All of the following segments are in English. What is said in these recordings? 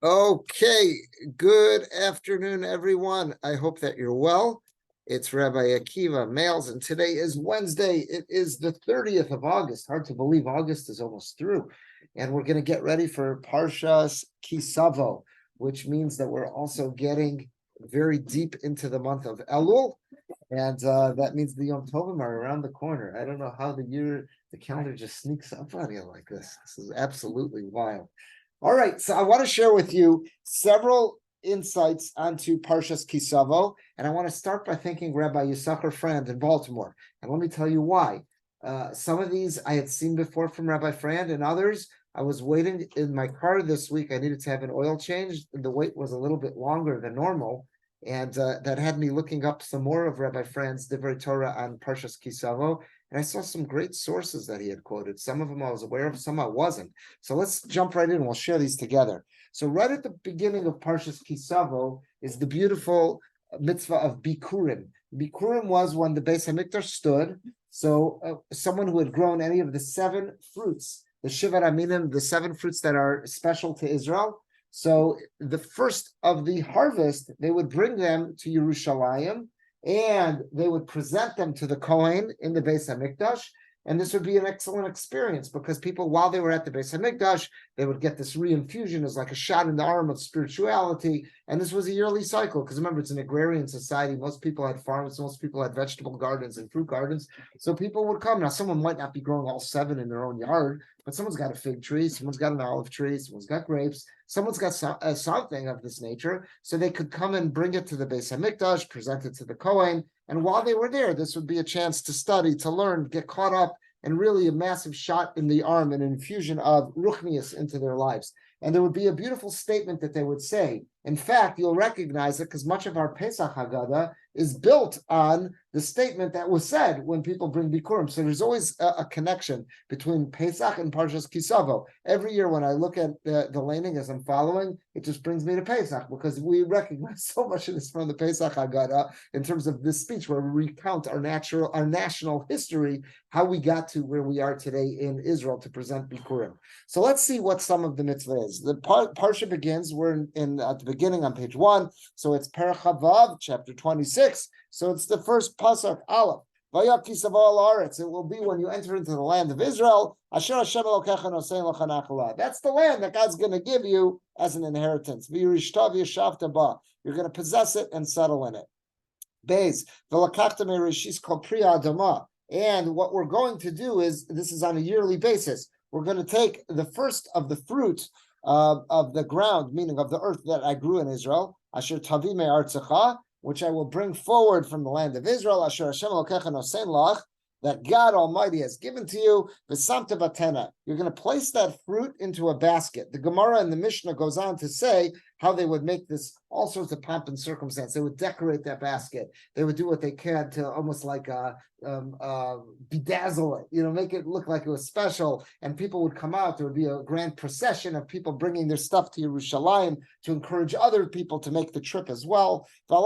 Okay, good afternoon, everyone. I hope that you're well. It's Rabbi Akiva Males, and today is Wednesday. It is the 30th of August. Hard to believe August is almost through. And we're going to get ready for Parshas Savo, which means that we're also getting very deep into the month of Elul. And that means the Yom Tovim are around the corner. I don't know how the calendar just sneaks up on you like this. This is absolutely wild. All right, so I want to share with you several insights onto Parshas Savo, and I want to start by thanking Rabbi Yisachar Frand in Baltimore. And let me tell you why. Some of these I had seen before from Rabbi Frand, and others I was waiting in my car this week. I needed to have an oil change, and the wait was a little bit longer than normal. And that had me looking up some more of Rabbi Frand's Divrei Torah on Parshas Savo. And I saw some great sources that he had quoted. Some of them I was aware of, some I wasn't. So let's jump right in. We'll share these together. So right at the beginning of Parshas Savo is the beautiful mitzvah of Bikurim. Bikurim was when the Beis Hamikdash stood. So someone who had grown any of the 7 fruits, the Shivat Aminim, the 7 fruits that are special to Israel. So the first of the harvest, they would bring them to Yerushalayim, and they would present them to the Kohen in the Beis Hamikdash, and this would be an excellent experience because people, while they were at the Beis Hamikdash, they would get this reinfusion as like a shot in the arm of spirituality, and this was a yearly cycle, because remember, it's an agrarian society. Most people had farms, most people had vegetable gardens and fruit gardens, so people would come. Now, someone might not be growing all 7 in their own yard, but someone's got a fig tree, someone's got an olive tree, someone's got grapes, someone's got something of this nature, so they could come and bring it to the Beis Hamikdash, present it to the Kohen, and while they were there, this would be a chance to study, to learn, get caught up, and really a massive shot in the arm, an infusion of ruchnius into their lives. And there would be a beautiful statement that they would say. In fact, you'll recognize it because much of our Pesach Haggadah is built on the statement that was said when people bring Bikurim. So there's always a connection between Pesach and Parshas Savo. Every year when I look at the laning as I'm following, it just brings me to Pesach because we recognize so much of this from the Pesach Haggadah in terms of this speech where we recount our national history, how we got to where we are today in Israel to present Bikurim. So let's see what some of the mitzvah is. The Parsha begins, we're at the beginning on page 1, so it's Perach Vav, chapter 26. So it's the first pasuk, Aleph. It will be when you enter into the land of Israel. That's the land that God's going to give you as an inheritance. You're going to possess it and settle in it. And what we're going to do is, this is on a yearly basis, we're going to take the first of the fruit of the ground, meaning of the earth that I grew in Israel, Asher Tavi Me Artzecha, which I will bring forward from the land of Israel, Asher Hashem Elokecha Nosein Lach, that God Almighty has given to you, V'samta Batena. You're going to place that fruit into a basket. The Gemara and the Mishnah goes on to say how they would make this all sorts of pomp and circumstance. They would decorate that basket. They would do what they can to almost like bedazzle it, make it look like it was special. And people would come out. There would be a grand procession of people bringing their stuff to Yerushalayim to encourage other people to make the trip as well. And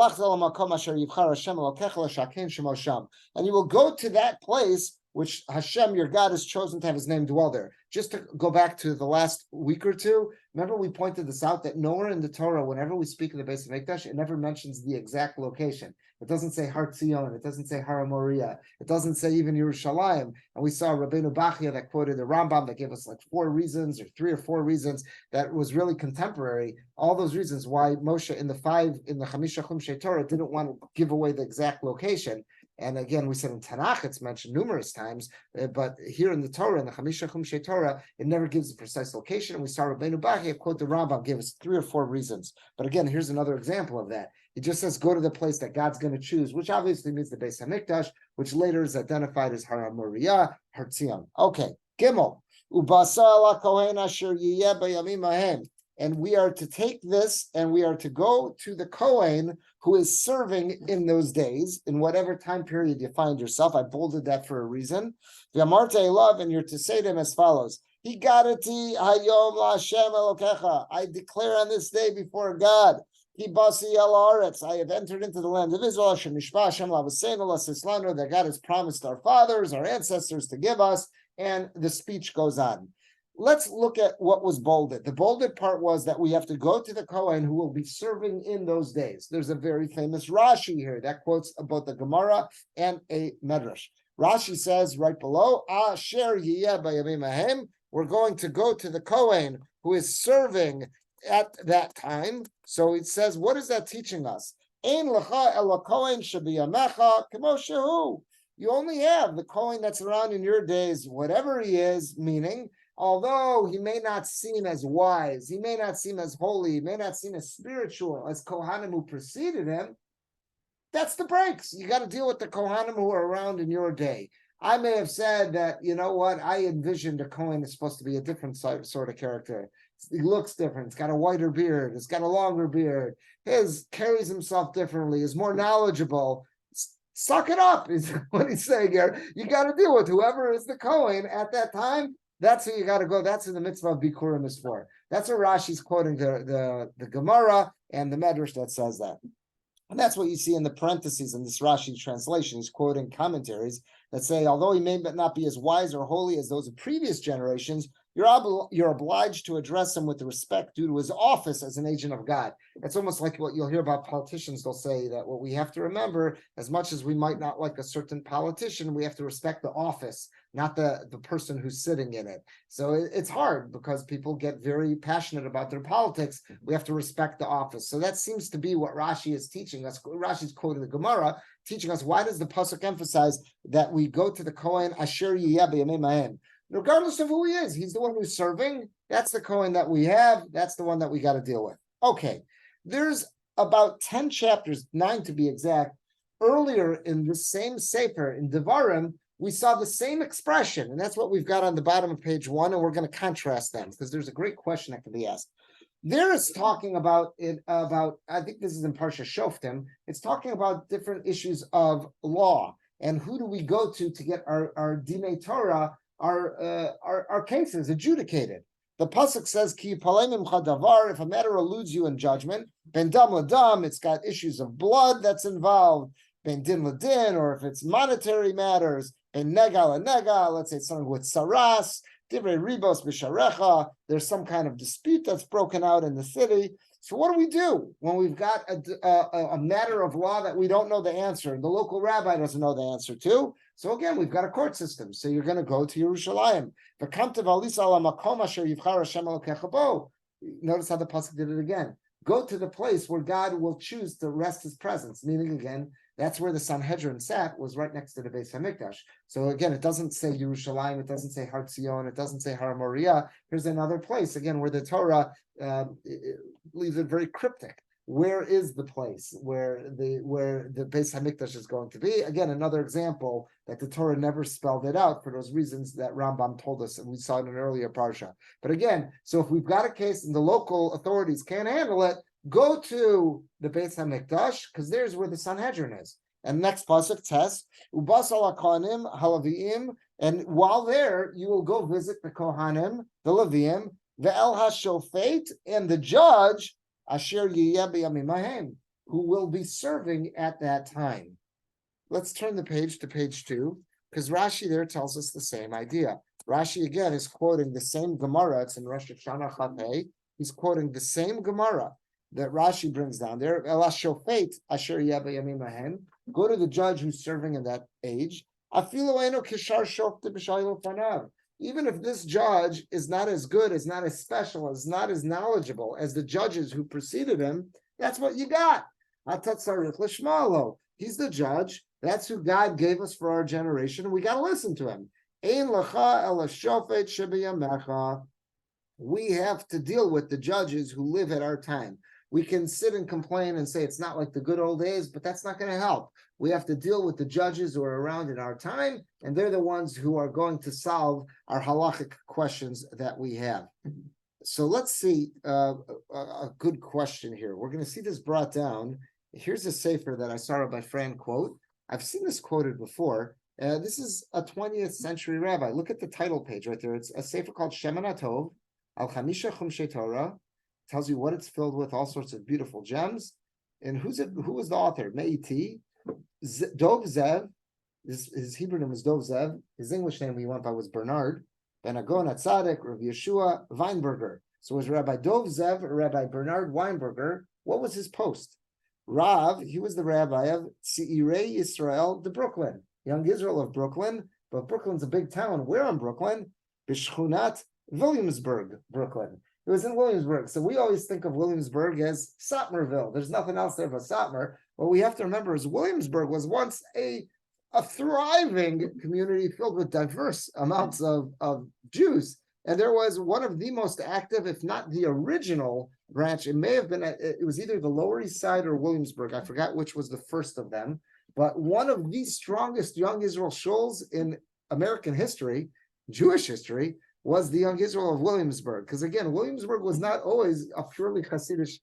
you will go to that place which Hashem, your God, has chosen to have his name dwell there. Just to go back to the last week or two, remember we pointed this out, that nowhere in the Torah, whenever we speak of the Beis Hamikdash, it never mentions the exact location. It doesn't say Har Tzion, it doesn't say Har Moriah, it doesn't say even Yerushalayim. And we saw Rabbeinu Bachia that quoted the Rambam that gave us like 4 reasons, or 3 or 4 reasons, that was really contemporary. All those reasons why Moshe in the Chamisha Chumshei Torah didn't want to give away the exact location. And again, we said in Tanakh, it's mentioned numerous times, but here in the Torah, in the Chamisha Chumshei Torah, it never gives a precise location. And we saw Rabbeinu Bachia quote the Rambam, give us 3 or 4 reasons. But again, here's another example of that. He just says, go to the place that God's going to choose, which obviously means the Beis Hamikdash, which later is identified as Har Moriah, Har Tzion. Okay, Gimel. Ubasa ala kohen asher yiyeh bayamim ahem. And we are to take this and we are to go to the Kohen who is serving in those days, in whatever time period you find yourself. I bolded that for a reason. V'amarta elav, and you're to say to him as follows: Higadati hayom la'Hashem Elokecha. I declare on this day before God, Hibasi el Haaretz, I have entered into the land of Israel, Asher Nishba Hashem Lavaseinu Lasislanu, that God has promised our fathers, our ancestors to give us, and the speech goes on. let's look at what was bolded. The bolded part was that we have to go to the Kohen who will be serving in those days. There's a very famous Rashi here that quotes both the Gemara and a Medrash. Rashi says right below, Asher yiyeh bayamim hahem, we're going to go to the Kohen who is serving at that time. So it says, what is that teaching us? Ein lecha ela Kohen shebiyamecha kemo shehu. You only have the Kohen that's around in your days, whatever he is, meaning, although he may not seem as wise, he may not seem as holy, he may not seem as spiritual as Kohanim who preceded him, that's the breaks. You got to deal with the Kohanim who are around in your day. I may have said that, you know what, I envisioned a Kohen is supposed to be a different sort of character. He looks different. He's got a whiter beard. He's got a longer beard. His carries himself differently. Is more knowledgeable. Suck it up is what he's saying here. You got to deal with whoever is the Kohen at that time. That's who you got to go. That's who the mitzvah of Bikurim is for. That's what Rashi's quoting the Gemara and the Medrash that says that. And that's what you see in the parentheses in this Rashi translation. He's quoting commentaries that say, although he may not be as wise or holy as those of previous generations, you're obliged to address him with the respect due to his office as an agent of God. It's almost like what you'll hear about politicians. They'll say that what we have to remember, as much as we might not like a certain politician, we have to respect the office, not the person who's sitting in it. So it's hard because people get very passionate about their politics. We have to respect the office. So that seems to be what Rashi is teaching us. Rashi's quoting the Gemara, teaching us, why does the pasuk emphasize that we go to the Kohen Asher yiyeh b'yamei mahem? Regardless of who he is, he's the one who's serving. That's the Kohen that we have. That's the one that we got to deal with. Okay, there's about 10 chapters, 9 to be exact. Earlier in the same Sefer, in Devarim, we saw the same expression, and that's what we've got on the bottom of page 1, and we're going to contrast them, because there's a great question that can be asked. There is talking about I think this is in Parshas Shoftim, it's talking about different issues of law, and who do we go to get our Divrei Torah, our cases adjudicated. The pasuk says, "Ki palemim chadavar." If a matter eludes you in judgment, ben dam ladam, it's got issues of blood that's involved. Ben din ladin, or if it's monetary matters, ben nega lenega. Let's say it's something with saras, divrei ribos b'sharecha. There's some kind of dispute that's broken out in the city. So what do we do when we've got a matter of law that we don't know the answer, and the local rabbi doesn't know the answer to? So again, we've got a court system. So you're going to go to Yerushalayim. Notice how the pasuk did it again. Go to the place where God will choose to rest his presence. Meaning again, that's where the Sanhedrin sat, was right next to the Beis Hamikdash. So again, it doesn't say Yerushalayim, it doesn't say Har Tzion, it doesn't say Har Moriah. Here's another place, again, where the Torah leaves it very cryptic. Where is the place where the Beis Hamikdash is going to be? Again, another example that the Torah never spelled it out for those reasons that Rambam told us, and we saw in an earlier parsha. But again, so if we've got a case and the local authorities can't handle it, go to the Beis Hamikdash, because there's where the Sanhedrin is. And next pasuk says, "Ubas al kohanim halavim," and while there, you will go visit the Kohanim, the Leviim, the El Hashofet, and the judge, Asher yiyeh b'yamim hahem, who will be serving at that time. Let's turn the page to page 2, because Rashi there tells us the same idea. Rashi again is quoting the same Gemara. It's in Rosh Hashanah Chafei. He's quoting the same Gemara that Rashi brings down there. El Hashofet Asher yiyeh b'yamim hahem. Go to the judge who's serving in that age. Afilu eino kishar shofte b'shayil panav. Even if this judge is not as good, is not as special, is not as knowledgeable as the judges who preceded him, that's what you got. He's the judge. That's who God gave us for our generation, and we got to listen to him. We have to deal with the judges who live at our time. We can sit and complain and say it's not like the good old days, but that's not going to help. We have to deal with the judges who are around in our time, and they're the ones who are going to solve our halachic questions that we have. So let's see a good question here. We're going to see this brought down. Here's a sefer that I saw Rabbi Fran quote. I've seen this quoted before. This is a 20th century rabbi. Look at the title page right there. It's a sefer called Shemana Tov, Al Chamisha Chumshei Torah. Tells you what it's filled with, all sorts of beautiful gems. And who was the author? Me'iti. Dov Zev. His Hebrew name is Dov Zev. His English name he went by was Bernard. Ben Agon Tzaddik, Rabbi Yeshua Weinberger. So was Rabbi Dov Zev or Rabbi Bernard Weinberger? What was his post? Rav, he was the rabbi of Tzirei Yisrael, the Brooklyn, Young Israel of Brooklyn, but Brooklyn's a big town. Where in Brooklyn? Bishchunat Williamsburg, Brooklyn. It was in Williamsburg. So we always think of Williamsburg as Satmarville. There's nothing else there but Satmar. What we have to remember is Williamsburg was once a thriving community filled with diverse amounts of Jews. And there was one of the most active, if not the original branch. It may have been, it was either the Lower East Side or Williamsburg. I forgot which was the first of them. But one of the strongest Young Israel shuls in American history, Jewish history, was the Young Israel of Williamsburg. Because again, Williamsburg was not always a purely Hasidic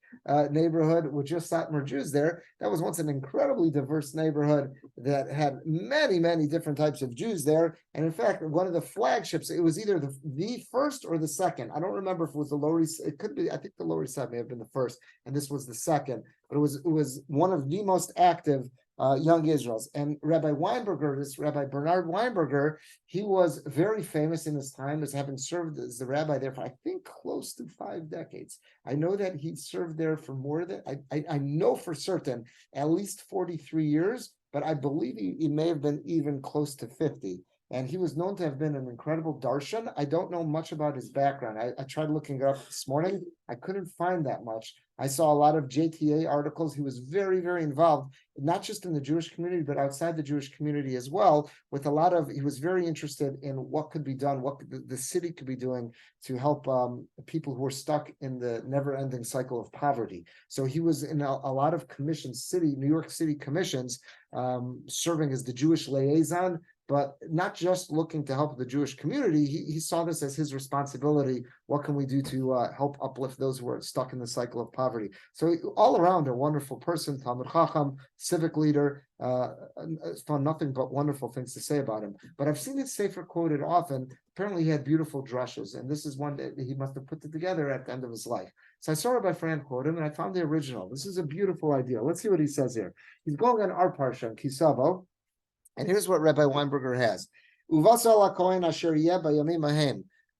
neighborhood with just Satmar Jews there. That was once an incredibly diverse neighborhood that had many, many different types of Jews there. And in fact, one of the flagships, it was either the first or the second. I don't remember if it was the Lower East, it could be, I think the Lower East Side may have been the first, and this was the second. But it was one of the most active Young Israels. And Rabbi Weinberger, this Rabbi Bernard Weinberger, he was very famous in his time as having served as the rabbi there for, I think, close to 5 decades. I know that he served there for more than, I know for certain, at least 43 years, but I believe he may have been even close to 50. And he was known to have been an incredible darshan. I don't know much about his background. I tried looking it up this morning. I couldn't find that much. I saw a lot of JTA articles. He was very, very involved, not just in the Jewish community, but outside the Jewish community as well, with a lot of, he was very interested in what could be done, what the city could be doing to help people who were stuck in the never-ending cycle of poverty. So he was in a lot of commissions, New York City commissions, serving as the Jewish liaison, but not just looking to help the Jewish community. He saw this as his responsibility. What can we do to help uplift those who are stuck in the cycle of poverty? So all around a wonderful person, Talmud Chacham, civic leader, found nothing but wonderful things to say about him. But I've seen his sefer quoted often. Apparently he had beautiful drushes, and this is one that he must have put it together at the end of his life. So I saw Rabbi Fran quote him, and I found the original. This is a beautiful idea. Let's see what he says here. He's going on our Parsha, Savo. And here's what Rabbi Weinberger has.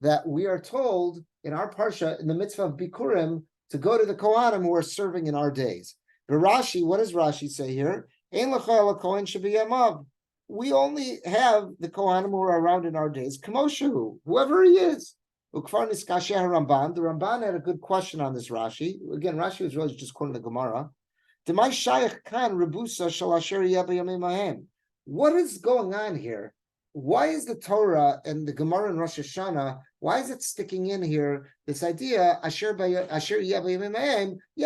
That we are told in our Parsha, in the mitzvah of Bikurim, to go to the Kohanim who are serving in our days. But Rashi, what does Rashi say here? We only have the Kohanim who are around in our days, Kamoshu, whoever he is. The Ramban had a good question on this Rashi. Again, Rashi was really just quoting the Gemara. What is going on here? Why is the Torah and the Gemara and Rosh Hashanah, why is it sticking in here, this idea, yeah,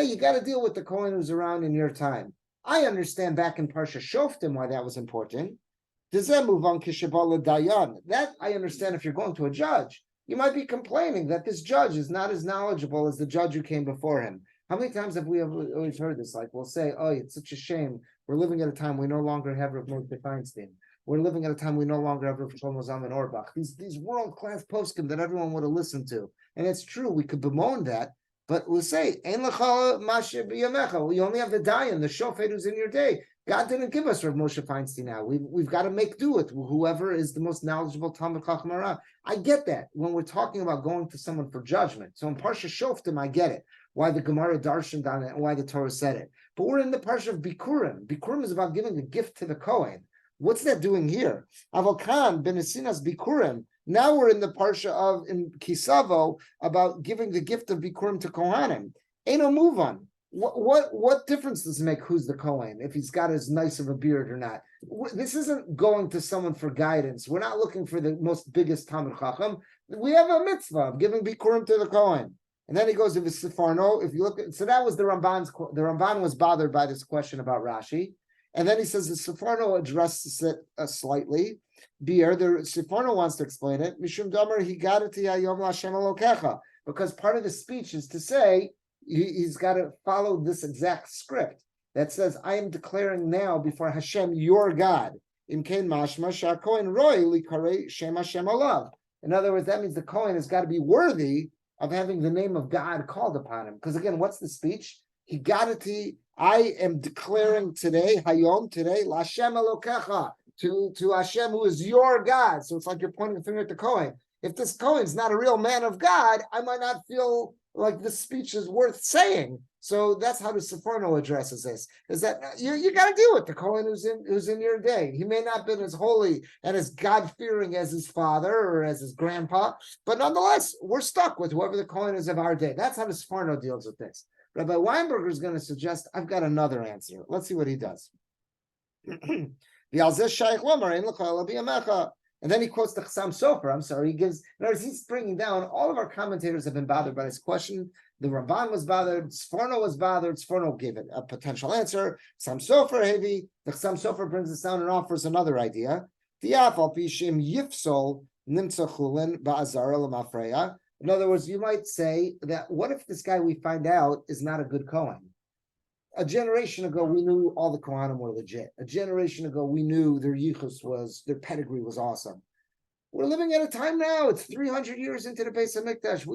you got to deal with the Kohen who's around in your time. I understand back in Parshas Shoftim why that was important. That I understand if you're going to a judge. You might be complaining that this judge is not as knowledgeable as the judge who came before him. How many times have we always heard this? Like, we'll say, oh, it's such a shame. We're living at a time we no longer have Rav Moshe Feinstein. We're living at a time we no longer have Rav Shlomo Zalman Auerbach. These world-class poskim that everyone would have listened to. And it's true, we could bemoan that, but we'll say, Ein lecha mashe b'yamecha. We only have the dayan, the shofet who's in your day. God didn't give us Rav Moshe Feinstein now. We've got to make do with whoever is the most knowledgeable Talmud Chacham around. I get that when we're talking about going to someone for judgment. So in Parshas Shoftim, I get it. Why the Gemara darshaned on it and why the Torah said it. But we're in the Parsha of Bikurim. Bikurim is about giving a gift to the Kohen. What's that doing here? Avokan benesinas Bikurim. Now we're in the Parsha of in Savo about giving the gift of Bikurim to Kohanim. Ain't no move on. What difference does it make who's the Kohen, if he's got as nice of a beard or not? This isn't going to someone for guidance. We're not looking for the most biggest Talmud Chacham. We have a mitzvah of giving Bikurim to the Kohen. And then he goes to the Sefarno. If you look at, so that was the Ramban was bothered by this question about Rashi. And then he says the Sefarno addresses it slightly. Beer, the Sefarno wants to explain it. Mishum Domer, he got it to Yayom Lashem Elokecha. Because part of the speech is to say, he's got to follow this exact script that says, I am declaring now before Hashem, your God. In Kain Mashma, Shakoin Roy, Likare Shem Hashem Olav. In other words, that means the Kohen has got to be worthy of having the name of God called upon him. Because again, what's the speech? He got it to, I am declaring today, Hayom, today, Lashem Elokecha, to Hashem who is your God. So it's like you're pointing the finger at the Kohen. if this Cohen's not a real man of God, I might not feel like this speech is worth saying. So that's how the Seforno addresses this: is that you got to deal with the Cohen who's in your day. He may not have been as holy and as God fearing as his father or as his grandpa, but nonetheless, we're stuck with whoever the Cohen is of our day. That's how the Seforno deals with this. Rabbi Weinberger is going to suggest, I've got another answer. Let's see what he does. And then he quotes the Chassam Sofer. I'm sorry, he's bringing down, all of our commentators have been bothered by this question. The Ramban was bothered, Sforno was bothered, Sforno gave it a potential answer. Chassam Sofer heavy. The Chassam Sofer brings us down and offers another idea. In other words, you might say that what if this guy we find out is not a good Kohen? A generation ago, we knew all the Kohanim were legit. A generation ago, we knew their yichus their pedigree was awesome. We're living at a time now, it's 300 years into the Beis HaMikdash.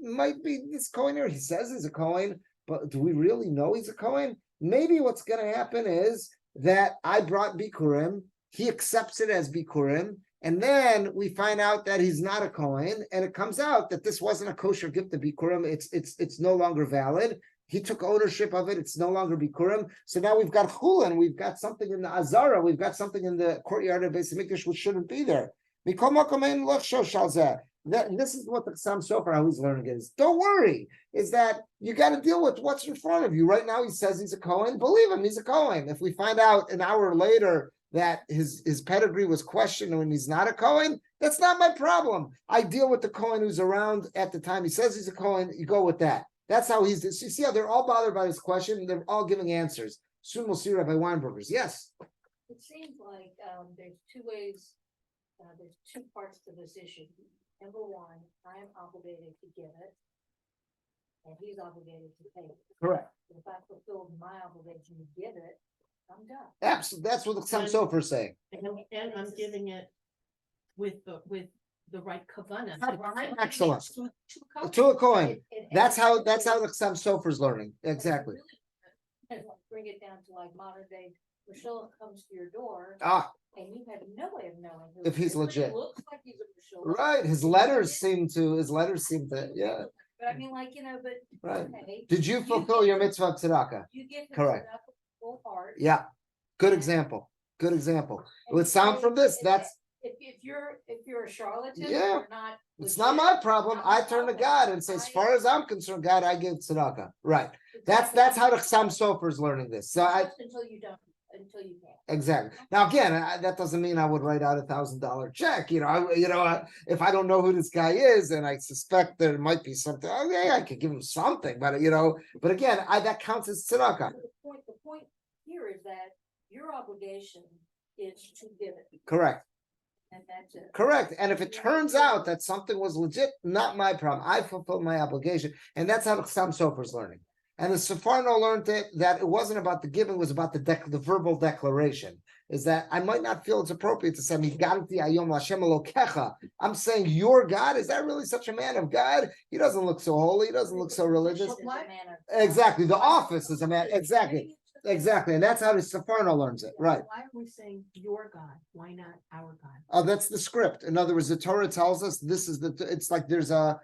Might be this Kohen here. He says he's a Kohen, but do we really know he's a Kohen? Maybe what's going to happen is that I brought Bikurim, he accepts it as Bikurim, and then we find out that he's not a Kohen, and it comes out that this wasn't a kosher gift of Bikurim. It's no longer valid. He took ownership of it. It's no longer Bikurim. So now we've got Chulin. We've got something in the Azara. We've got something in the courtyard of Beis HaMikdash which shouldn't be there. This is what the Chassam Sofer, how he's learning is. Don't worry. Is that you got to deal with what's in front of you. Right now he says he's a Kohen. Believe him, he's a Kohen. If we find out an hour later that his pedigree was questioned when he's not a Kohen, that's not my problem. I deal with the Kohen who's around at the time he says he's a Kohen. You go with that. That's how you see how they're all bothered by this question. They're all giving answers. Soon we'll see Rabbi Weinberger's. Yes? It seems like there's two ways, there's two parts to this issue. Number one, I am obligated to give it, and he's obligated to pay it. Correct. If I fulfilled my obligation to give it, I'm done. Absolutely. That's what the Chassam Sofer is saying. And I'm giving it with the right kavanah. Excellent. To a Kohen. That's how the Chassam Sofer is learning. Exactly. Bring it down to like modern day. Michelle comes to your door, and you have no way of knowing if he's legit. It looks like he's a Michelle. Right. His letters seem to. Yeah. But I mean, like but right. Okay, Did you fulfill your mitzvah of tzedakah? You get correct. Full heart. Yeah. Good example. Good example. It would sound from this. That's. If you're a charlatan, yeah, not it's not my problem. I turn to God and say, as far as I'm concerned, God, I give tzedakah. Right. That's how the Chassam Sofer is learning this. So until you can't. Exactly. Now again, that doesn't mean I would write out $1,000 check. If I don't know who this guy is and I suspect there might be something, okay, I could give him something. But but again, that counts as tzedakah. The point here is that your obligation is to give it. Correct. And that's it. Correct. And if it turns out that something was legit, not my problem. I fulfilled my obligation. And that's how the Chassam Sofer is learning. And the Sefarno learned that it wasn't about the giving, it was about the verbal declaration. Is that I might not feel it's appropriate to say, I'm saying your God, is that really such a man of God? He doesn't look so holy, he doesn't look so religious. Exactly. The office is a man. Exactly. And that's how the Sefarno learns it. Right. Why are we saying your God? Why not our God? Oh, that's the script. In other words, the Torah tells us this is it's like there's a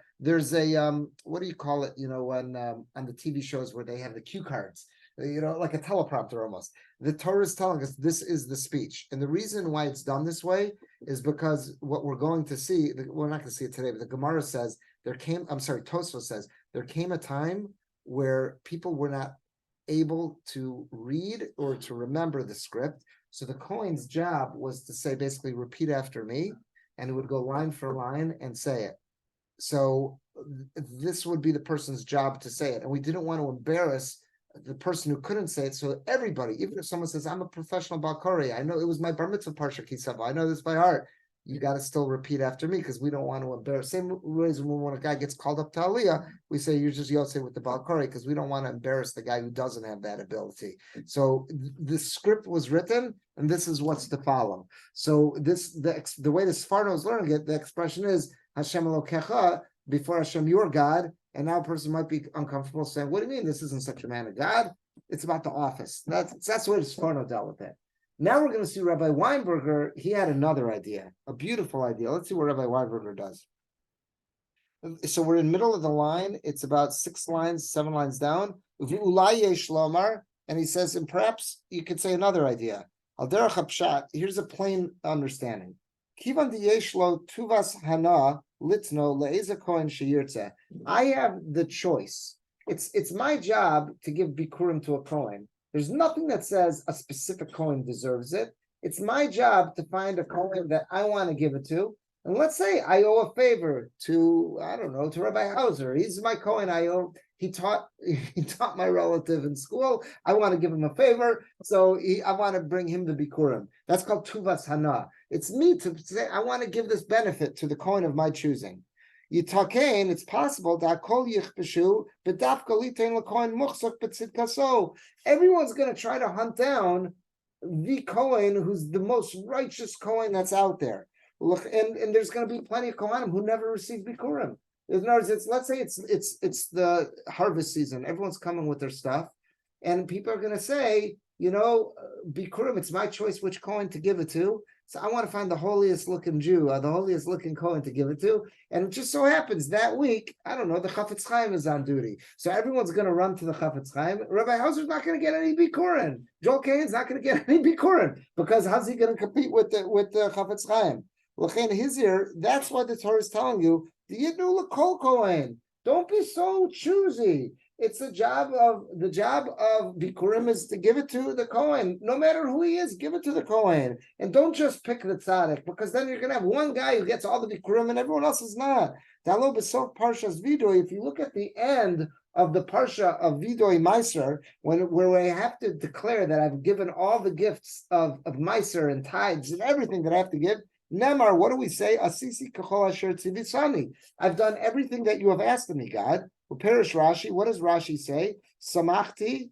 what do you call it? When on the TV shows where they have the cue cards, like a teleprompter almost. The Torah is telling us this is the speech. And the reason why it's done this way is because what we're going to see, we're not going to see it today, but the Gemara says Tosfos says, there came a time where people were not able to read or to remember the script. So the Kohen's job was to say, basically, repeat after me, and it would go line for line and say it. So this would be the person's job to say it. And we didn't want to embarrass the person who couldn't say it. So everybody, even if someone says, I'm a professional Balkari, I know it was my bar mitzvah Parshas Savo, I know this by heart. You got to still repeat after me because we don't want to embarrass. Same reason when a guy gets called up to Aliyah, we say you're just Yosef with the Balkari because we don't want to embarrass the guy who doesn't have that ability. So the script was written, and this is what's to follow. So the way the Sefarno is learning it, the expression is Hashem Elokecha, before Hashem your God, and now a person might be uncomfortable saying, "What do you mean this isn't such a man of God? It's about the office." That's the way the Sefarno dealt with it. Now we're going to see Rabbi Weinberger. He had another idea, a beautiful idea. Let's see what Rabbi Weinberger does. So we're in the middle of the line. It's about 6 lines, 7 lines down. V'ulai yesh lomar, and he says, and perhaps you could say another idea. Al derech hapshat. Here's a plain understanding. Kivan diyesh lo tuvas hana litno le'eza kohen sheyirtze. I have the choice. It's my job to give bikurim to a kohen. There's nothing that says a specific kohen deserves it. It's my job to find a kohen that I want to give it to. And let's say I owe a favor to, I don't know, to Rabbi Hauser. He's my Kohen. He taught my relative in school. I want to give him a favor, so I want to bring him the bikurim. That's called tuvas hana. It's me to say I want to give this benefit to the Kohen of my choosing. Yitakein, it's possible that kol yichbeshu b'dafka litein lekohen muchzak b'tzidkaso. Everyone's going to try to hunt down the Kohen who's the most righteous Kohen that's out there. Look, and there's going to be plenty of Kohanim who never received bikurim. In other words, let's say it's the harvest season. Everyone's coming with their stuff, and people are going to say, bikurim. It's my choice which Kohen to give it to. So I want to find the holiest looking Jew, the holiest looking Kohen to give it to. And it just so happens that week, I don't know, the Chafetz Chaim is on duty. So everyone's going to run to the Chafetz Chaim. Rabbi Hauser's not going to get any bikurim. Joel Kane's not going to get any bikurim because how's he going to compete with the Chafetz Chaim? That's what the Torah is telling you. Don't be so choosy. It's the job of Bikurim is to give it to the Kohen. No matter who he is, give it to the Kohen. And don't just pick the tzaddik, because then you're going to have one guy who gets all the Bikurim and everyone else is not. Parshas Vidoi, if you look at the end of the Parsha of Vidoi Meiser, where I have to declare that I've given all the gifts of Meiser and tithes and everything that I have to give, Nemar, what do we say? Asisi kachol asher tzivisani. I've done everything that you have asked of me, God. Perish Rashi. What does Rashi say? Samachti.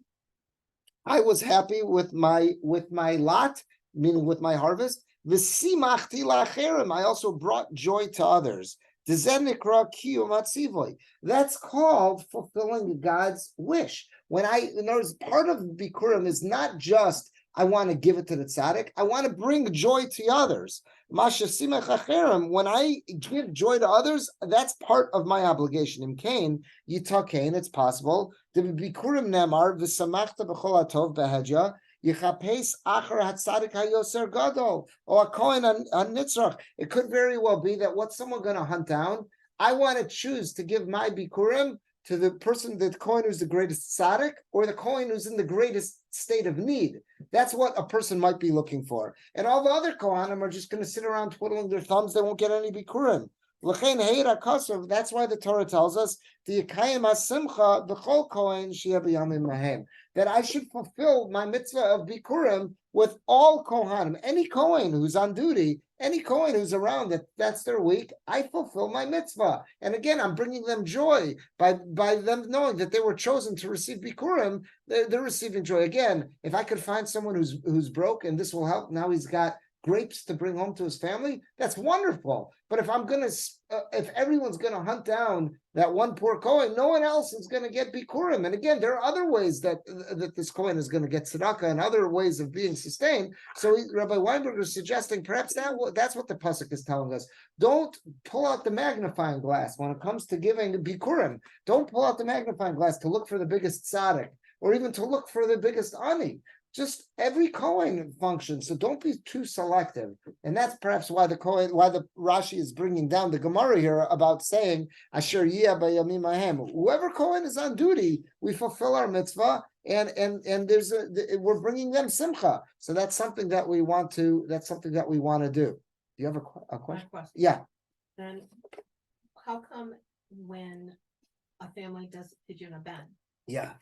I was happy with my lot, meaning with my harvest. V'simachti la'acherim. I also brought joy to others. That's called fulfilling God's wish. In other words, part of Bikurim is not just I want to give it to the tzaddik. I want to bring joy to others. When I give joy to others, that's part of my obligation. In Cain, Yitakein, it's possible. The Bikurim Nemar v'samachta b'chol hatov behedya yichapes achar hatzadik hayoser gadol or a kohen on nitzrach. It could very well be that what's someone going to hunt down? I want to choose to give my Bikurim to the person, the Kohen who's the greatest tzaddik, or the Kohen who's in the greatest state of need. That's what a person might be looking for. And all the other Kohanim are just going to sit around twiddling their thumbs. They won't get any Bikurim. That's why the Torah tells us that I should fulfill my mitzvah of Bikurim with all Kohanim. Any Kohen who's on duty, any Kohen who's around, that's their week, I fulfill my mitzvah. And again, I'm bringing them joy by them knowing that they were chosen to receive Bikurim. They're receiving joy. Again, if I could find someone who's broke and this will help, now he's got grapes to bring home to his family, that's wonderful. But if everyone's gonna hunt down that one poor Kohen, no one else is gonna get Bikurim. And again, there are other ways that this Kohen is gonna get tzedakah and other ways of being sustained. So Rabbi Weinberger is suggesting perhaps that's what the pasuk is telling us. Don't pull out the magnifying glass when it comes to giving Bikurim. Don't pull out the magnifying glass to look for the biggest tzaddik or even to look for the biggest ani. Just every Kohen functions, so don't be too selective. And that's perhaps why the Rashi is bringing down the Gemara here about saying, Asher yeh bayamim ahem. Whoever Kohen is on duty, we fulfill our mitzvah, and we're bringing them simcha. So that's something that we want to do. Do you have a question? Yeah. Then how come when a family does pidyon ben,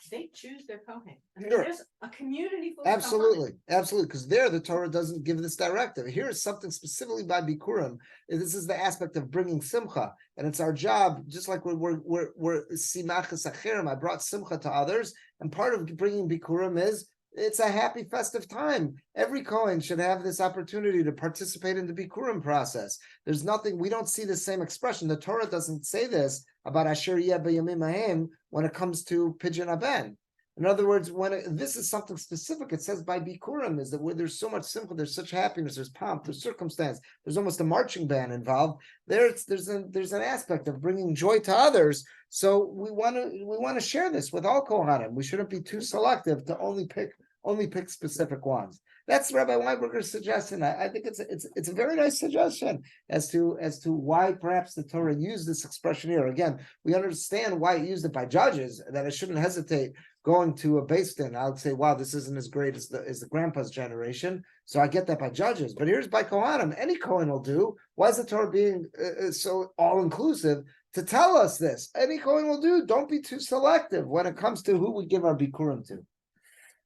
they choose their Kohen? I mean, there's a community full of absolutely, because there the Torah doesn't give this directive. Here is something specifically by Bikurim. This is the aspect of bringing simcha, and it's our job. Just like we're simachas acherim, I brought simcha to others, and part of bringing Bikurim is it's a happy festive time. Every Kohen should have this opportunity to participate in the Bikurim process. There's nothing, we don't see the same expression. The Torah doesn't say this about Asher Yeh B'Yamim Hahem when it comes to Pidyon Ben. In other words, this is something specific, it says by Bikurim, is that where there's so much simcha, there's such happiness, there's pomp, there's circumstance, there's almost a marching band involved. There's an aspect of bringing joy to others. So we want to share this with all Kohanim. We shouldn't be too selective to only pick specific ones. That's Rabbi Weinberger's suggestion. I think it's a very nice suggestion as to why perhaps the Torah used this expression here. Again, we understand why it used it by judges, that it shouldn't hesitate going to a Beis Din. I would say, wow, this isn't as great as the grandpa's generation. So I get that by judges. But here's by Kohanim. Any Kohen will do. Why is the Torah being so all-inclusive to tell us this? Any Kohen will do. Don't be too selective when it comes to who we give our Bikurim to.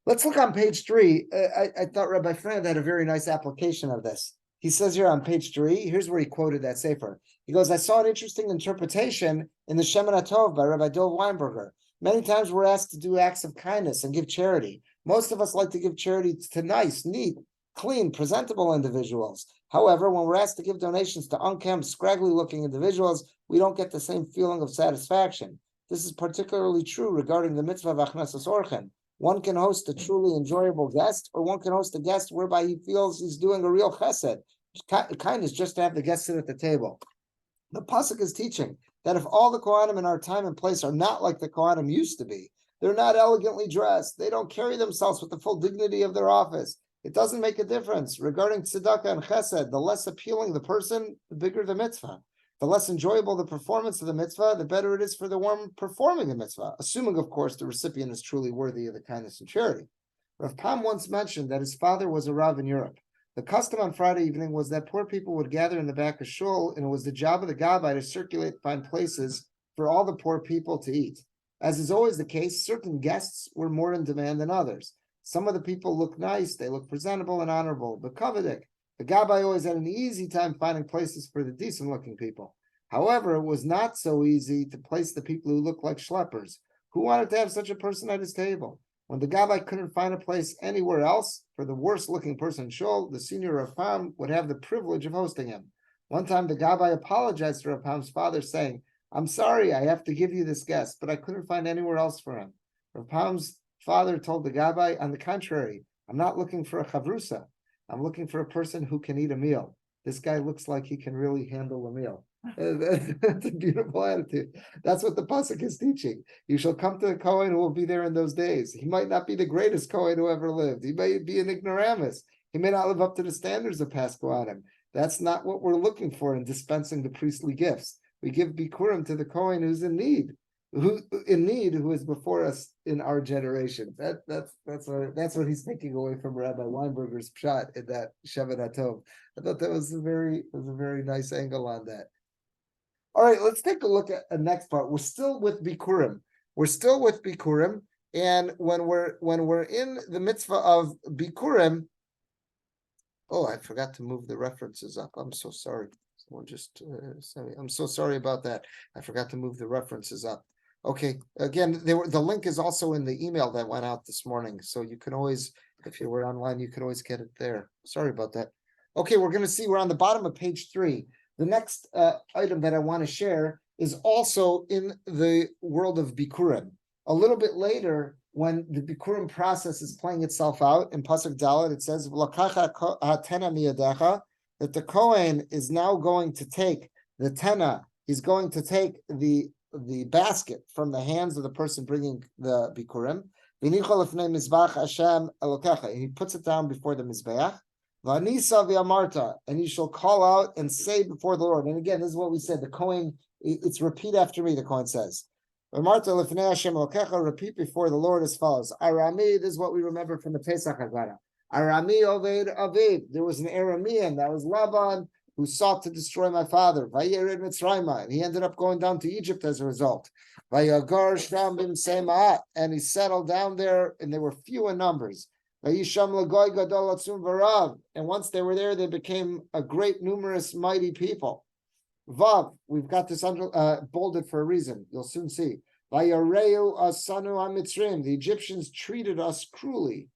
Let's look on page 3. I thought Rabbi Frand had a very nice application of this. He says here on page 3, here's where he quoted that sefer. He goes, I saw an interesting interpretation in the Shemen HaTov by Rabbi Dov Weinberger. Many times we're asked to do acts of kindness and give charity. Most of us like to give charity to nice, neat, clean, presentable individuals. However, when we're asked to give donations to unkempt, scraggly-looking individuals, we don't get the same feeling of satisfaction. This is particularly true regarding the mitzvah of Achnasas Orchen. One can host a truly enjoyable guest, or one can host a guest whereby he feels he's doing a real chesed. Kindness just to have the guest sit at the table. The pasuk is teaching that if all the Kohanim in our time and place are not like the Kohanim used to be, they're not elegantly dressed, they don't carry themselves with the full dignity of their office, it doesn't make a difference. Regarding tzedakah and chesed, the less appealing the person, the bigger the mitzvah. The less enjoyable the performance of the mitzvah, the better it is for the one performing the mitzvah, assuming, of course, the recipient is truly worthy of the kindness and charity. Rav Pam once mentioned that his father was a Rav in Europe. The custom on Friday evening was that poor people would gather in the back of shul, and it was the job of the Gabbai to circulate and find places for all the poor people to eat. As is always the case, certain guests were more in demand than others. Some of the people looked nice, they looked presentable and honorable, but coveted. The Gabbai always had an easy time finding places for the decent-looking people. However, it was not so easy to place the people who looked like schleppers. Who wanted to have such a person at his table? When the Gabbai couldn't find a place anywhere else for the worst-looking person in shul, the senior Rav Pam would have the privilege of hosting him. One time, the Gabbai apologized to Rav Pam's father, saying, I'm sorry, I have to give you this guest, but I couldn't find anywhere else for him. Rav Pam's father told the Gabbai, on the contrary, I'm not looking for a chavrusa. I'm looking for a person who can eat a meal. This guy looks like he can really handle a meal. That's a beautiful attitude. That's what the pasuk is teaching. You shall come to the Kohen who will be there in those days. He might not be the greatest Kohen who ever lived. He may be an ignoramus. He may not live up to the standards of past Kohanim. That's not what we're looking for in dispensing the priestly gifts. We give Bikurim to the Kohen who's in need, who is before us in our generation. That's what he's taking away from Rabbi Weinberger's pshat in that Shemen HaTov. I thought that was a very nice angle on that. All right, let's take a look at the next part. We're still with Bikurim. And when we're in the mitzvah of Bikurim, oh, I forgot to move the references up. I'm so sorry. Someone just sent me. I'm so sorry about that. I forgot to move the references up. Okay, again, the link is also in the email that went out this morning, so you can always, if you were online, you could always get it there. Sorry about that. Okay, we're on the bottom of page 3. The next item that I want to share is also in the world of Bikurim. A little bit later, when the Bikurim process is playing itself out, in Pasuk Dalet, it says, that the Kohen is now going to take the tena, he's going to take the basket from the hands of the person bringing the Bikurim. And he puts it down before the Mizbeach. And you shall call out and say before the Lord. And again, this is what we said. The Kohen, it's repeat after me, the Kohen says. Repeat before the Lord as follows. Arami, this is what we remember from the Pesach Haggadah. Arami Oved Aviv. There was an Aramean, that was Laban, who sought to destroy my father. Vayered Mitzrayma, and he ended up going down to Egypt as a result. Vayagar Shram Bim Semaat, and he settled down there, and they were few in numbers. Vayisham Lagoy Gadol Atzum Varav, and once they were there, they became a great, numerous, mighty people. Vav, we've got this bolded for a reason. You'll soon see. Vayareu Asanu HaMitzrim, the Egyptians treated us cruelly.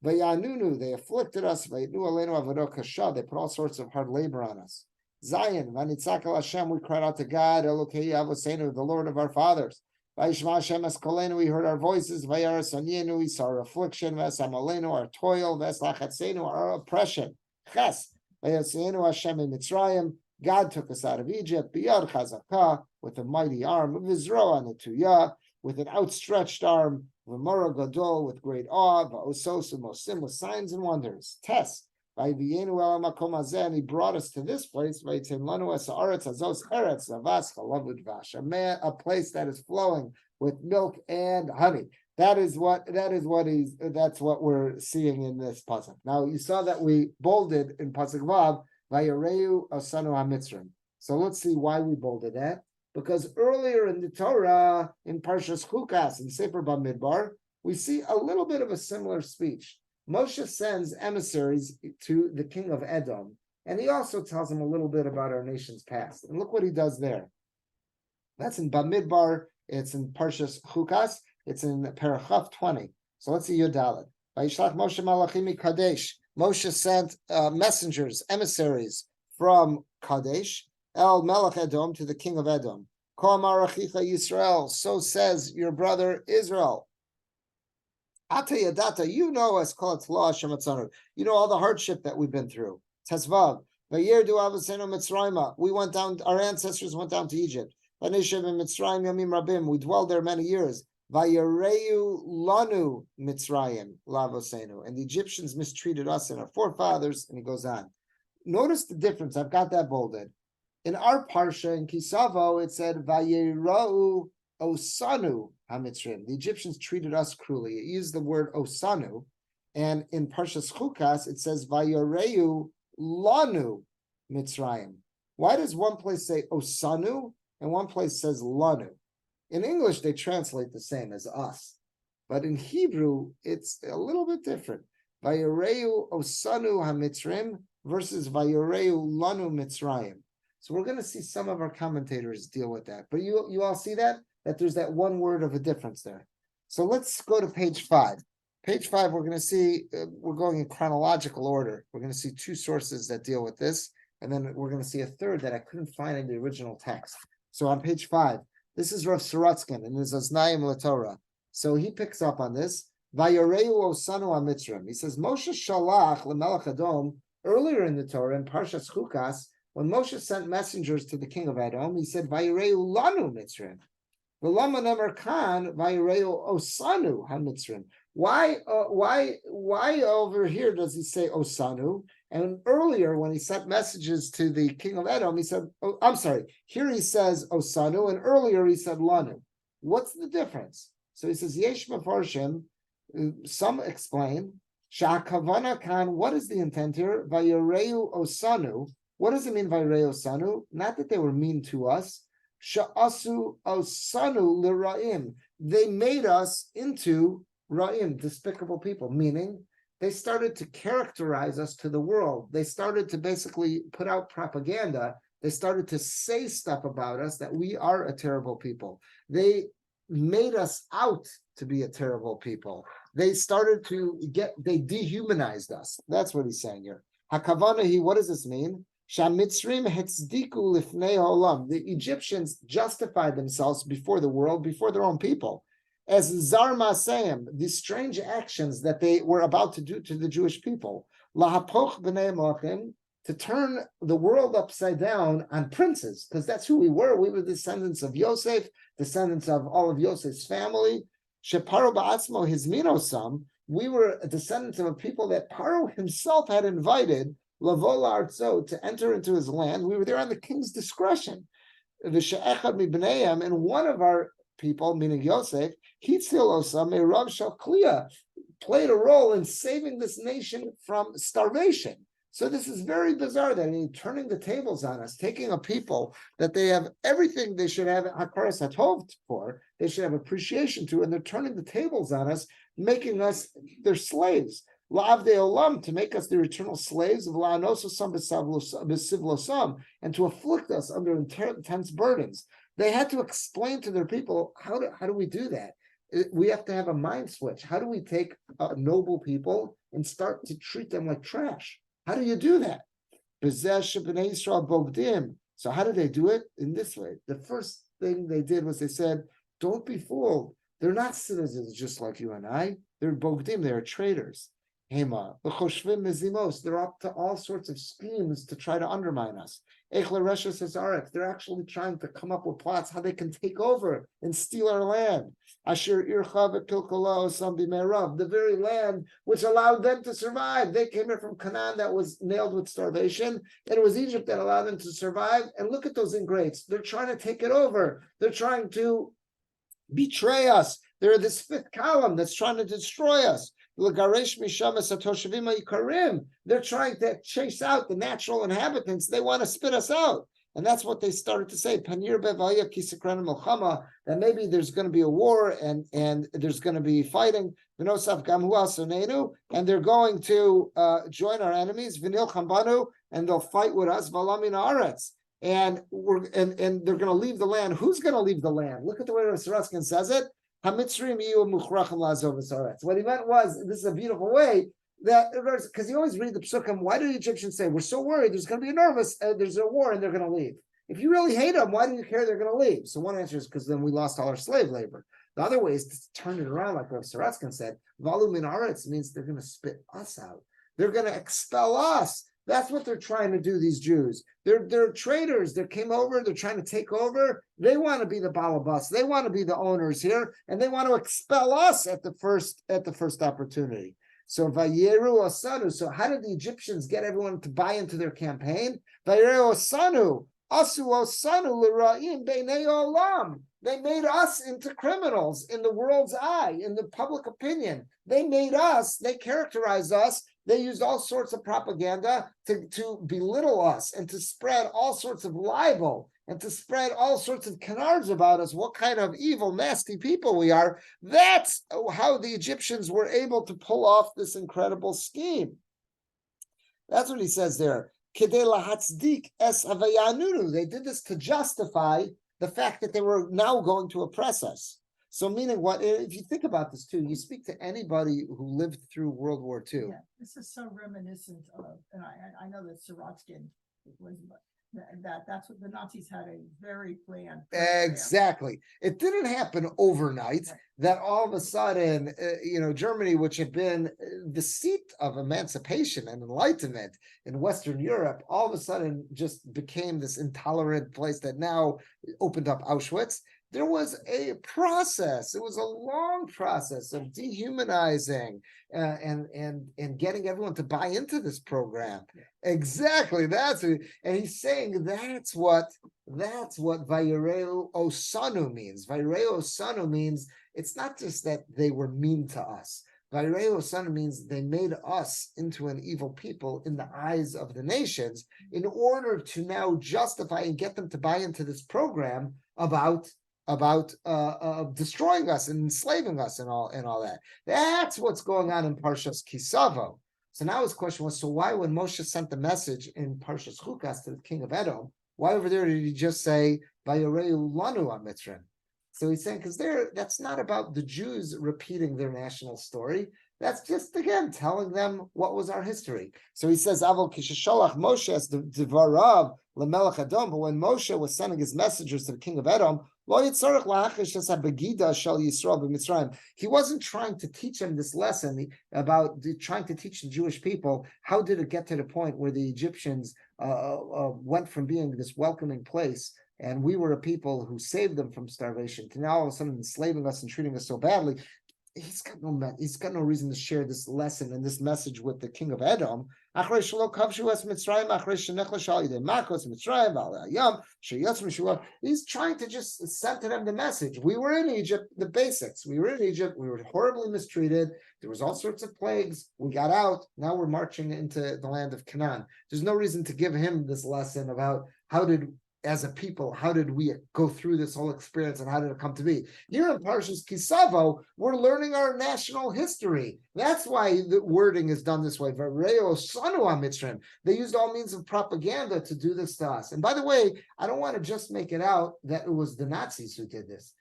Vayanunu, they afflicted us. Vaynu Aleinu Avodah Kasha, they put all sorts of hard labor on us. Zion, Vanitzak El Hashem, we cried out to God, Elokei Avoseinu, the Lord of our fathers. Vayishma Hashem es kolenu, he heard our voices. Vayaras anienu, he saw our affliction. Vesamalenu, our toil. Veslachatzenu, our oppression. Ches. Vayotzeinu Hashem in Mitzrayim. God took us out of Egypt. Biyad chazakah, with a mighty arm. Vizroa netuyah, with an outstretched arm. V'mora gadol, with great awe. V'osos umosim, with signs and wonders. Tes. Vayvienu el makom hazeh, and he brought us to this place. Vayitin lanu es haaretz azos eretz zavas chalav udvash, a place that is flowing with milk and honey. That's what we're seeing in this pasuk. Now you saw that we bolded in pasuk vav vayareu osanu hamitzrim. So let's see why we bolded that. Because earlier in the Torah, in Parshas Chukas and Sefer Bamidbar, we see a little bit of a similar speech. Moshe sends emissaries to the king of Edom, and he also tells him a little bit about our nation's past. And look what he does there. That's in Bamidbar, it's in Parshas Chukas, it's in Parachav 20. So let's see Yodalet. Vayishlach Moshe Malachim Kadesh. Moshe sent messengers, emissaries from Kadesh, El Melech Edom, to the king of Edom. Ko amar achicha Yisrael, so says your brother Israel. Ata yadata, you know us, call it law Hashem atzanu. You know all the hardship that we've been through. Tesvav, vayirdu avosenu Mitzrayma. We went down, our ancestors went down to Egypt. Vanishem in Mitzrayim yamim rabim. We dwelled there many years. Vayireu lanu Mitzrayim lavosenu. And the Egyptians mistreated us and our forefathers, and he goes on. Notice the difference. I've got that bolded. In our Parsha, in Savo, it said, Vayirau osanu hamitzrim. The Egyptians treated us cruelly. It used the word osanu. And in Parshas Chukas, it says, Vayireu lanu Mitzrayim. Why does one place say osanu and one place says lanu? In English, they translate the same as us. But in Hebrew, it's a little bit different. Vayireu osanu hamitzrim versus Vayireu lanu Mitzrayim. So we're going to see some of our commentators deal with that. But you all see that there's that one word of a difference there. So let's go to page 5. Page 5, we're going to see, we're going in chronological order. We're going to see 2 sources that deal with this. And then we're going to see a third that I couldn't find in the original text. So on page 5, this is Rav Sorotzkin in his Aznayim LaTorah. So he picks up on this. Vayareu osanu hamitzrim. He says, Moshe shalach lemelech Edom, earlier in the Torah, in Parshas Chukas, when Moshe sent messengers to the king of Edom, he said, Vayireu lanu Mitzrim. V'lama nemer kan Vayireu osanu hamitzrim. Why over here does he say osanu? And earlier, when he sent messages to the king of Edom, he said, here he says osanu, and earlier he said lanu. What's the difference? So he says, yesh mefarshim, some explain, sha'akavana kan, what is the intent here? Vayireu osanu. What does it mean by Vayireu osanu? Not that they were mean to us. Sha'asu osanu l'ra'im. They made us into ra'im, despicable people, meaning they started to characterize us to the world. They started to basically put out propaganda. They started to say stuff about us that we are a terrible people. They made us out to be a terrible people. They started to they dehumanized us. That's what he's saying here. Hakavanahi, what does this mean? Shamitzrim hetzdiku lifnei haolam. The Egyptians justified themselves before the world, before their own people, as zar ma'aseim, the strange actions that they were about to do to the Jewish people. Lahapoch b'nei mochim, to turn the world upside down on princes, because that's who we were. We were descendants of Yosef, descendants of all of Yosef's family. Sheparo ba'atzmo hizminosam. We were descendants of a people that Paro himself had invited Lavola Artso, to enter into his land. We were there on the king's discretion. V'she'echad mibneihem, and one of our people, meaning Yosef, Hitzil Osam Rav Shalkliya, played a role in saving this nation from starvation. So this is very bizarre that he's turning the tables on us, taking a people that they have everything they should have Hakaras Hatov for, they should have appreciation to, and they're turning the tables on us, making us their slaves. La'avdei olam, to make us their eternal slaves of la'anososam b'sivlosam, and to afflict us under intense burdens. They had to explain to their people, how do we do that? We have to have a mind switch. How do we take noble people and start to treat them like trash? How do you do that? So how did they do it? In this way. The first thing they did was they said, don't be fooled. They're not citizens just like you and I. They're bogdim, they're traitors. Hema, they're up to all sorts of schemes to try to undermine us. They're actually trying to come up with plots how they can take over and steal our land. The very land which allowed them to survive. They came here from Canaan that was nailed with starvation, and it was Egypt that allowed them to survive. And look at those ingrates. They're trying to take it over. They're trying to betray us. They're this fifth column that's trying to destroy us. They're trying to chase out the natural inhabitants. They want to spit us out. And that's what they started to say. That maybe there's going to be a war and there's going to be fighting. And they're going to join our enemies. And they'll fight with us. And they're going to leave the land. Who's going to leave the land? Look at the way Rav Saraskin says it. What he meant was, this is a beautiful way, that because you always read the psukim, why do the Egyptians say, we're so worried, there's going to be there's a war and they're going to leave? If you really hate them, why do you care they're going to leave? So one answer is because then we lost all our slave labor. The other way is to turn it around, like Rav Saraskin said, Valu min aretz means they're going to spit us out. They're going to expel us. That's what they're trying to do, these Jews. They're traitors. They came over, they're trying to take over. They want to be the balabas. They want to be the owners here, and they want to expel us at the first opportunity. So Vayeru Osanu. So how did the Egyptians get everyone to buy into their campaign? Vayeru Osanu. Asu Osanu l'ra'im b'nei olam. They made us into criminals in the world's eye, in the public opinion. They made us, they characterized us. They used all sorts of propaganda to belittle us and to spread all sorts of libel and to spread all sorts of canards about us, what kind of evil, nasty people we are. That's how the Egyptians were able to pull off this incredible scheme. That's what he says there. They did this to justify the fact that they were now going to oppress us. So meaning what, if you think about this too, you speak to anybody who lived through World War II. Yeah, this is so reminiscent of, and I know that Sorokin was, that's what the Nazis had a very planned program. Exactly. It didn't happen overnight, right, that all of a sudden, Germany, which had been the seat of emancipation and enlightenment in Western Europe, all of a sudden just became this intolerant place that now opened up Auschwitz. There was a process. It was a long process of dehumanizing and getting everyone to buy into this program. Exactly. That's what, and he's saying that's what Vayreu Osanu means. Vayreu Osanu means it's not just that they were mean to us. Vayreu Osanu means they made us into an evil people in the eyes of the nations in order to now justify and get them to buy into this program about destroying us and enslaving us and all that. That's what's going on in Parshas Savo. So now his question was, so why when Moshe sent the message in Parshas Chukas to the king of Edom, why over there did he just say Vayareu lanu ha-Mitzrim? So he's saying, because that's not about the Jews repeating their national story. That's just, again, telling them what was our history. So he says, Avol kishesholach Moshe as the Dvarav lemelech Edom, but when Moshe was sending his messengers to the king of Edom, he wasn't trying to teach them this lesson about trying to teach the Jewish people how did it get to the point where the Egyptians went from being this welcoming place and we were a people who saved them from starvation to now all of a sudden enslaving us and treating us so badly. He's got no reason to share this lesson and this message with the king of Edom. He's trying to just send to them the message. We were in Egypt, the basics. We were in Egypt. We were horribly mistreated. There was all sorts of plagues. We got out. Now we're marching into the land of Canaan. There's no reason to give him this lesson about as a people, how did we go through this whole experience and how did it come to be? Here in Parshas Savo, we're learning our national history. That's why the wording is done this way. They used all means of propaganda to do this to us. And by the way, I don't want to just make it out that it was the Nazis who did this.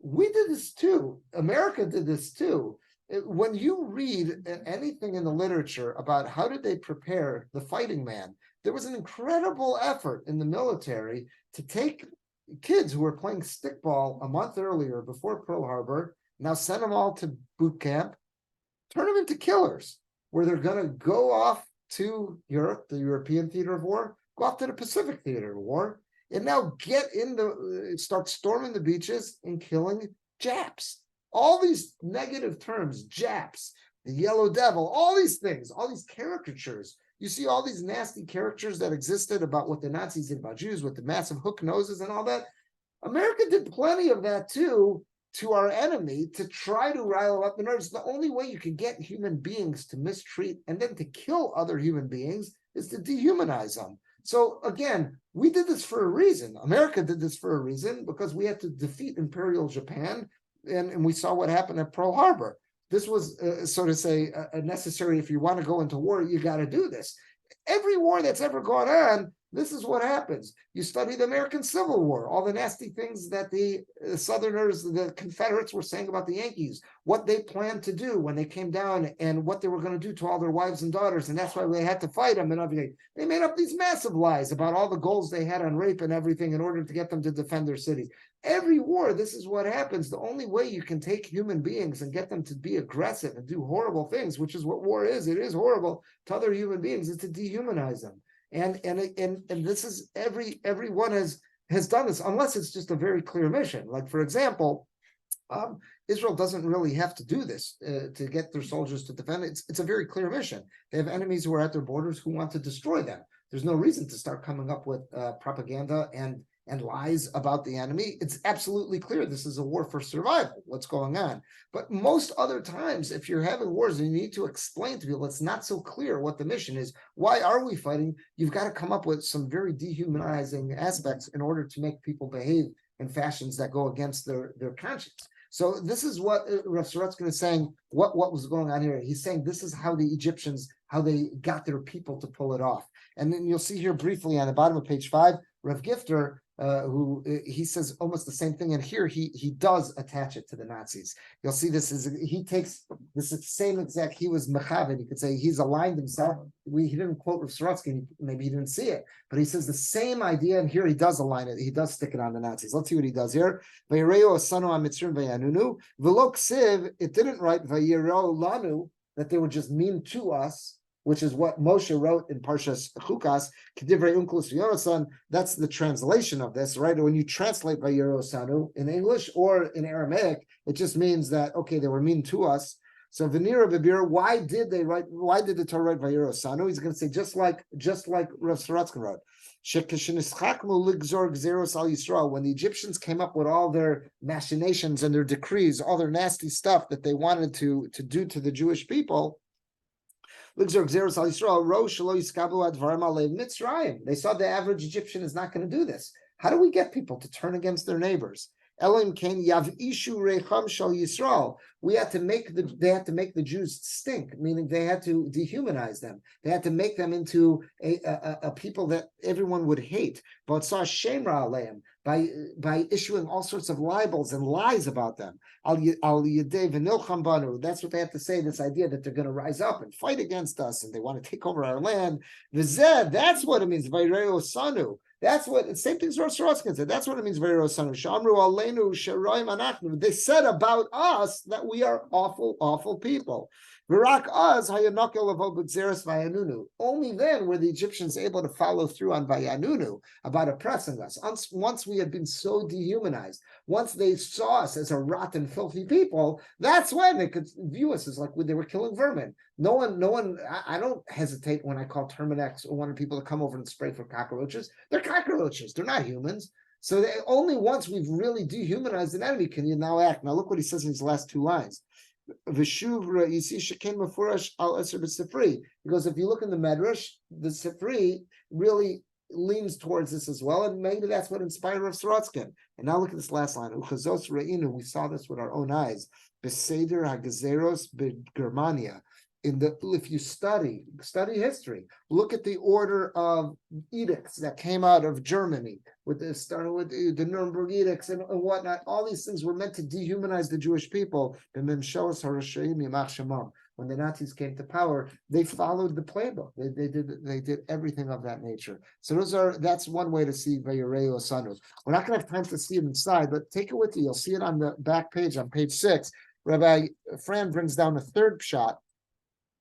We did this too. America did this too. When you read anything in the literature about how did they prepare the fighting man, there was an incredible effort in the military to take, kids who were playing stickball a month earlier before Pearl Harbor, now send them all to boot camp, turn them into killers, where they're going to go off to Europe, the European theater of war, go off to the Pacific theater of war, and now start storming the beaches and killing Japs. All these negative terms, Japs, the Yellow Devil, all these things, all these caricatures. You see all these nasty characters that existed about what the Nazis did about Jews with the massive hook noses and all that. America did plenty of that too to our enemy to try to rile up the nerves. The only way you can get human beings to mistreat and then to kill other human beings is to dehumanize them. So again, we did this for a reason. America did this for a reason because we had to defeat Imperial Japan, and we saw what happened at Pearl Harbor. This was, so to say, necessary. If you want to go into war, you got to do this. Every war that's ever gone on, this is what happens. You study the American Civil War, all the nasty things that the Southerners, the Confederates were saying about the Yankees, what they planned to do when they came down and what they were going to do to all their wives and daughters. And that's why they had to fight them and everything. They made up these massive lies about all the goals they had on rape and everything in order to get them to defend their cities. Every war, this is what happens. The only way you can take human beings and get them to be aggressive and do horrible things, which is what war is, it is horrible to other human beings, is to dehumanize them. And this is everyone has done this, unless it's just a very clear mission. Like, for example, Israel doesn't really have to do this to get their soldiers to defend. It's a very clear mission. They have enemies who are at their borders who want to destroy them. There's no reason to start coming up with propaganda and lies about the enemy. It's absolutely clear this is a war for survival, what's going on. But most other times, if you're having wars and you need to explain to people, it's not so clear what the mission is. Why are we fighting? You've got to come up with some very dehumanizing aspects in order to make people behave in fashions that go against their conscience. So this is what Rav Sorotzkin is saying, what was going on here. He's saying this is how the Egyptians, how they got their people to pull it off. And then you'll see here briefly on the bottom of page 5, Rav Gifter, who he says almost the same thing, and here he does attach it to the Nazis. You'll see he takes this same exact, he was mechavid, you could say he's aligned himself. He didn't quote Rav Sorotzkin, maybe he didn't see it, but he says the same idea, and here he does align it, he does stick it on the Nazis. Let's see what he does here. It didn't write Vayireo lanu, that they were just mean to us, which is what Moshe wrote in Parshas Chukas, Divrei Torah. That's the translation of this, right? When you translate Vayireo Sanu in English or in Aramaic, it just means that, okay, they were mean to us. So Venira Babir, why did the Torah write Vayireo Sanu? He's going to say just like Rav Sorotzkin wrote. When the Egyptians came up with all their machinations and their decrees, all their nasty stuff that they wanted to do to the Jewish people, they saw the average Egyptian is not going to do this. How do we get people to turn against their neighbors? We had to make the Jews stink, meaning they had to dehumanize them. They had to make them into a people that everyone would hate. But saw shemra aleim by issuing all sorts of libels and lies about them. Al yedei v'nilcham banu. That's what they have to say. This idea that they're going to rise up and fight against us and they want to take over our land. V'zeh, that's what it means. Vayreo sanu. That's what the same things Rav Sorotzkin said. That's what it means. Vayreo sanu. Shamru aleinu sheroim anachnu. They said about us that we are awful, awful people. Only then were the Egyptians able to follow through on Vayanunu, about oppressing us. Once we had been so dehumanized, once they saw us as a rotten, filthy people, that's when they could view us as like they were killing vermin. No one, I don't hesitate when I call Terminex or wanted people to come over and spray for cockroaches. They're cockroaches, they're not humans. So only once we've really dehumanized an enemy can you now act. Now look what he says in his last two lines. V'shuvra, you see, Shekin Mefurash al Eser b'Sifri. Because if you look in the Medrash, the Sifri really leans towards this as well, and maybe that's what inspired Rav Sorotzkin. And now look at this last line. Uchazos re'inu, we saw this with our own eyes. Beseder ha'gezeros b'Germania. If you study history, look at the order of edicts that came out of Germany, starting with the Nuremberg edicts and whatnot. All these things were meant to dehumanize the Jewish people. When when the Nazis came to power, they followed the playbook. They did everything of that nature. So that's one way to see Vayireu Osanu. We're not going to have time to see it inside, but take it with you. You'll see it on the back page, on page 6. Rabbi Fran brings down a third shot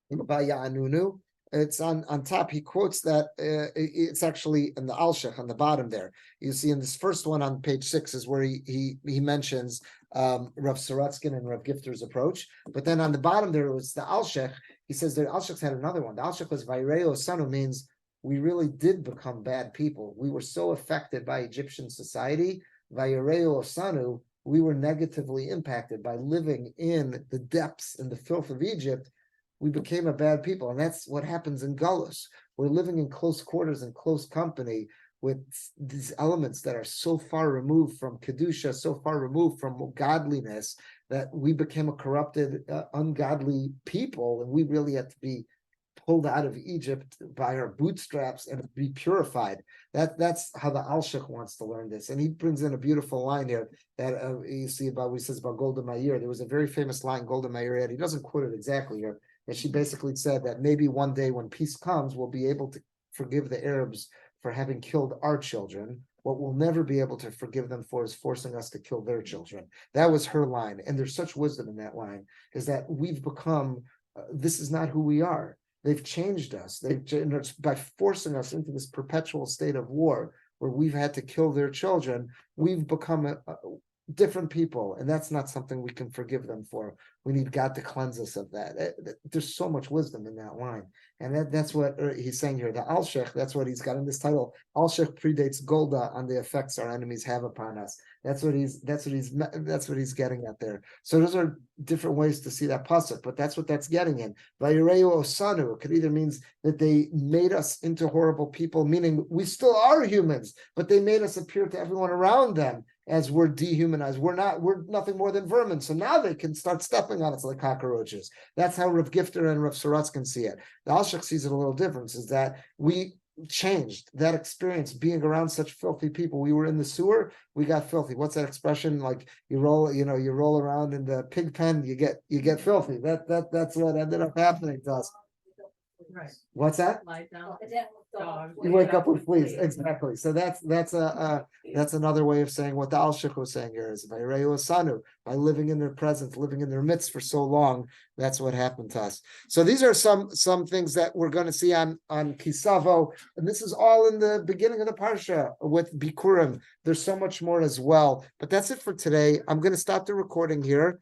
in Vaya'anunu. It's on top. He quotes that it's actually in the Alshech on the bottom there. You see in this first one on page 6 is where he mentions Rav Sorotskin and Rav Gifter's approach. But then on the bottom there was the Alshech. He says the Alshech had another one. The Alshech was Vayreo Sanu, means we really did become bad people. We were so affected by Egyptian society. Vayreo Sanu, we were negatively impacted by living in the depths and the filth of Egypt. We became a bad people. And that's what happens in Gullus. We're living in close quarters and close company with these elements that are so far removed from Kedusha, so far removed from godliness, that we became a corrupted, ungodly people. And we really had to be pulled out of Egypt by our bootstraps and be purified. That's how the Alshech wants to learn this. And he brings in a beautiful line here that you see about what he says about Golda Meir. There was a very famous line Golda Meir had. He doesn't quote it exactly here. And she basically said that maybe one day when peace comes, we'll be able to forgive the Arabs for having killed our children. What we'll never be able to forgive them for is forcing us to kill their children. That was her line. And there's such wisdom in that line, is that we've become, this is not who we are. They've changed us. By forcing us into this perpetual state of war where we've had to kill their children, we've become different people, and that's not something we can forgive them for. We need God to cleanse us of that. There's so much wisdom in that line, and that's what he's saying here. The Alshech, that's what he's got in this title. Alshech predates Golda on the effects our enemies have upon us. That's what he's getting at there. So those are different ways to see that pasuk, but that's what that's getting in. Vayireu Osanu, it could either means that they made us into horrible people, meaning we still are humans, but they made us appear to everyone around them as we're dehumanized. We're nothing more than vermin. So now they can start stepping on us like cockroaches. That's how Rav Gifter and Rav Sorotskin see it. The Alshech sees it a little different, is that we changed that experience being around such filthy people. We were in the sewer, we got filthy. What's that expression? Like you roll around in the pig pen, you get filthy. That's what ended up happening to us. Right. What's that? Lie down. Dog. You wake up with fleas, exactly. So that's another way of saying what the Alshech was saying here is Vayreu Osanu, by living in their presence, living in their midst for so long. That's what happened to us. So these are some things that we're going to see on Savo, and this is all in the beginning of the Parsha with Bikurim. There's so much more as well, but that's it for today. I'm going to stop the recording here.